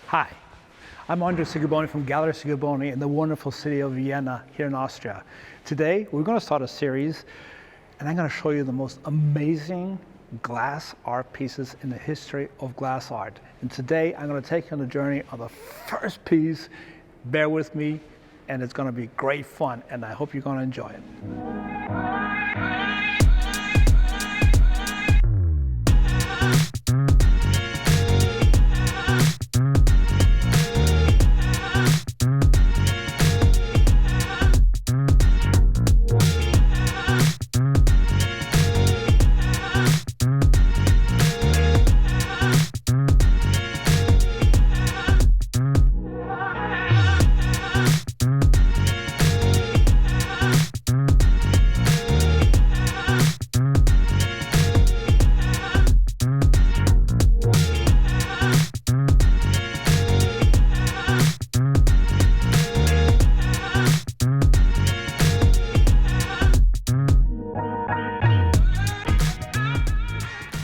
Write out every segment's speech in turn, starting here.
Hi, I'm Andre Sigaboni from Gallery Sigaboni in the wonderful city of Vienna here in Austria. Today we're going to start a series and I'm going to show you the most amazing glass art pieces in the history of glass art. And today I'm going to take you on a journey on the first piece. Bear with me and it's going to be great fun and I hope you're going to enjoy it.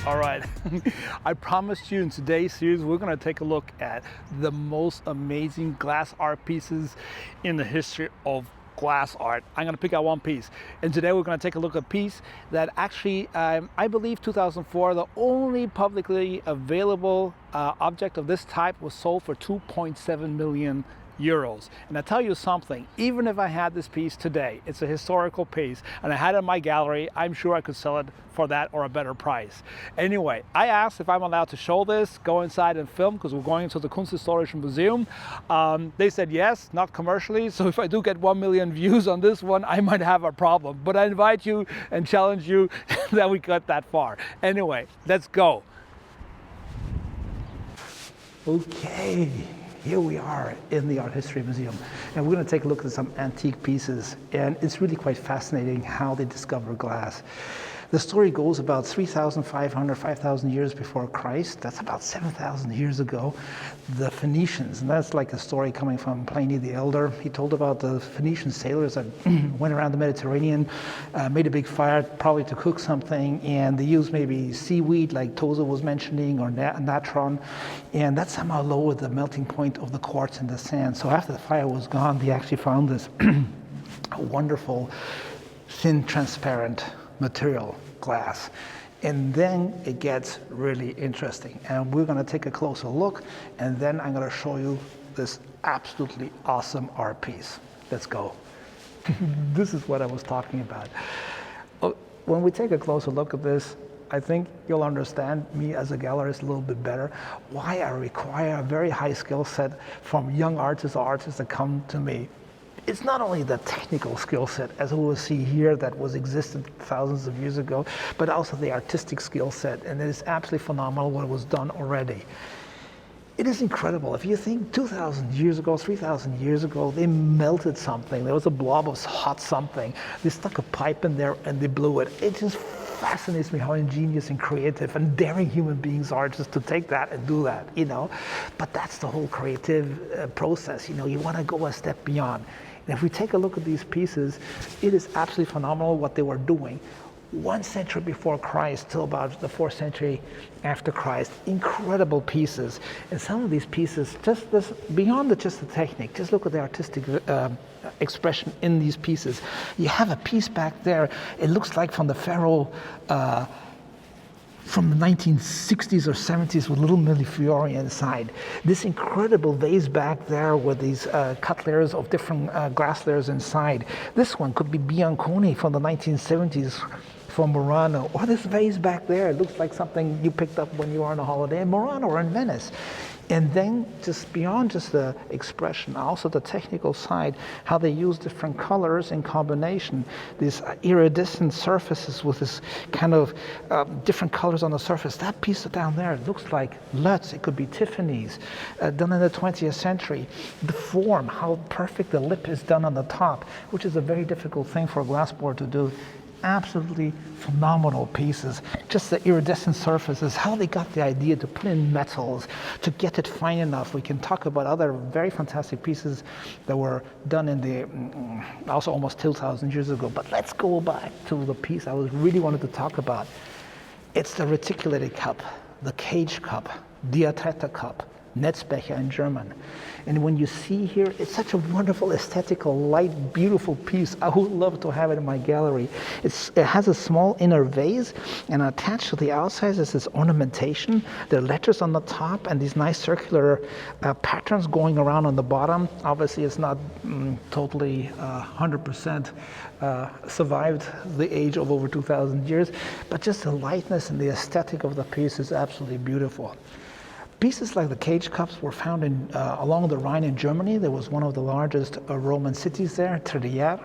All right, I promised you in today's series we're going to take a look at the most amazing glass art pieces in the history of glass art. I'm going to pick out one piece, and today we're going to take a look at a piece that actually, I believe 2004, the only publicly available object of this type was sold for 2.7 million euros. And I tell you something, even if I had this piece today, it's a historical piece, and I had it in my gallery, I'm sure I could sell it for that or a better price. Anyway, I asked if I'm allowed to show this, go inside and film, because we're going into the Kunsthistorische Museum. They said yes, not commercially, so if I do get 1 million views on this one, I might have a problem. But I invite you and challenge you that we got that far. Anyway, let's go. Okay. Here we are in the Art History Museum, and we're going to take a look at some antique pieces, and it's really quite fascinating how they discover glass. The story goes about 3,500, 5,000 years before Christ. That's about 7,000 years ago. The Phoenicians, and that's like a story coming from Pliny the Elder. He told about the Phoenician sailors that went around the Mediterranean, made a big fire, probably to cook something, and they used maybe seaweed, like Toza was mentioning, or natron, and that somehow lowered the melting point of the quartz in the sand. So after the fire was gone, they actually found this wonderful, thin, transparent material, glass. And then it gets really interesting. And we're going to take a closer look, and then I'm going to show you this absolutely awesome art piece. Let's go. This is what I was talking about. When we take a closer look at this, I think you'll understand me as a gallerist a little bit better, why I require a very high skill set from young artists or artists that come to me. It's not only the technical skill set, as we will see here, that was existed thousands of years ago, but also the artistic skill set, and it is absolutely phenomenal what was done already. It is incredible. If you think 2,000 years ago, 3,000 years ago, they melted something. There was a blob of hot something. They stuck a pipe in there and they blew it. It just fascinates me how ingenious and creative and daring human beings are just to take that and do that, you know. But that's the whole creative process, you know. You want to go a step beyond. And if we take a look at these pieces, it is absolutely phenomenal what they were doing. 1 century before Christ till about the 4th century after Christ, incredible pieces. And some of these pieces, just this, beyond just the technique, just look at the artistic expression in these pieces. You have a piece back there, it looks like from the Pharaoh, from the 1960s or 70s with little Millefiori inside. This incredible vase back there with these cut layers of different glass layers inside. This one could be Bianconi from the 1970s from Murano, or this vase back there. It looks like something you picked up when you were on a holiday in Murano or in Venice. And then just beyond just the expression, also the technical side, how they use different colors in combination, these iridescent surfaces with this kind of different colors on the surface. That piece down there, it looks like Lutz, it could be Tiffany's, done in the 20th century. The form, how perfect the lip is done on the top, which is a very difficult thing for a glass board to do. Absolutely phenomenal pieces. Just the iridescent surfaces, how they got the idea to put in metals, to get it fine enough. We can talk about other very fantastic pieces that were done in the, also almost 2,000 years ago. But let's go back to the piece I really wanted to talk about. It's the reticulated cup, the cage cup, Diatret Cup, Netzbecher in German. And when you see here, it's such a wonderful, aesthetical, light, beautiful piece. I would love to have it in my gallery. It has a small inner vase, and attached to the outside is this ornamentation. There are letters on the top and these nice circular patterns going around on the bottom. Obviously, it's not totally 100% survived the age of over 2,000 years, but just the lightness and the aesthetic of the piece is absolutely beautiful. Pieces like the cage cups were found along the Rhine in Germany. There was one of the largest Roman cities there, Trier.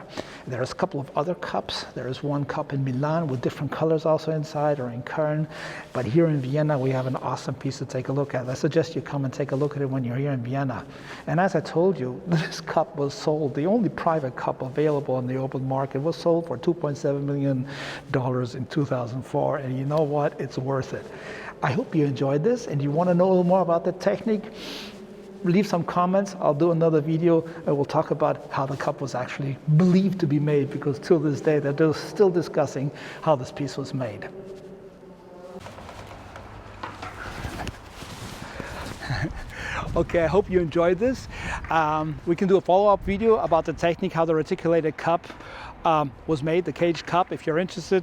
There's a couple of other cups. There is one cup in Milan with different colors also inside, or in Köln. But here in Vienna, we have an awesome piece to take a look at. I suggest you come and take a look at it when you're here in Vienna. And as I told you, this cup was sold, the only private cup available on the open market was sold for $2.7 million in 2004. And you know what? It's worth it. I hope you enjoyed this, and you want to know a little more about the technique, leave some comments. I'll do another video and we'll talk about how the cup was actually believed to be made, because till this day they're still discussing how this piece was made. Okay, I hope you enjoyed this. We can do a follow-up video about the technique, how the reticulated cup was made, the cage cup. If you're interested,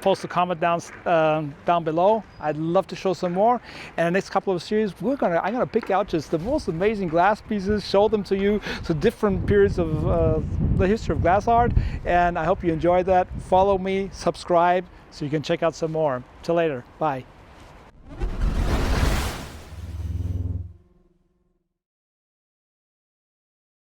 post a comment down below. I'd love to show some more. And the next couple of series, I'm gonna pick out just the most amazing glass pieces, show them to you, so different periods of the history of glass art. And I hope you enjoyed that. Follow me, subscribe, so you can check out some more. Till later, bye.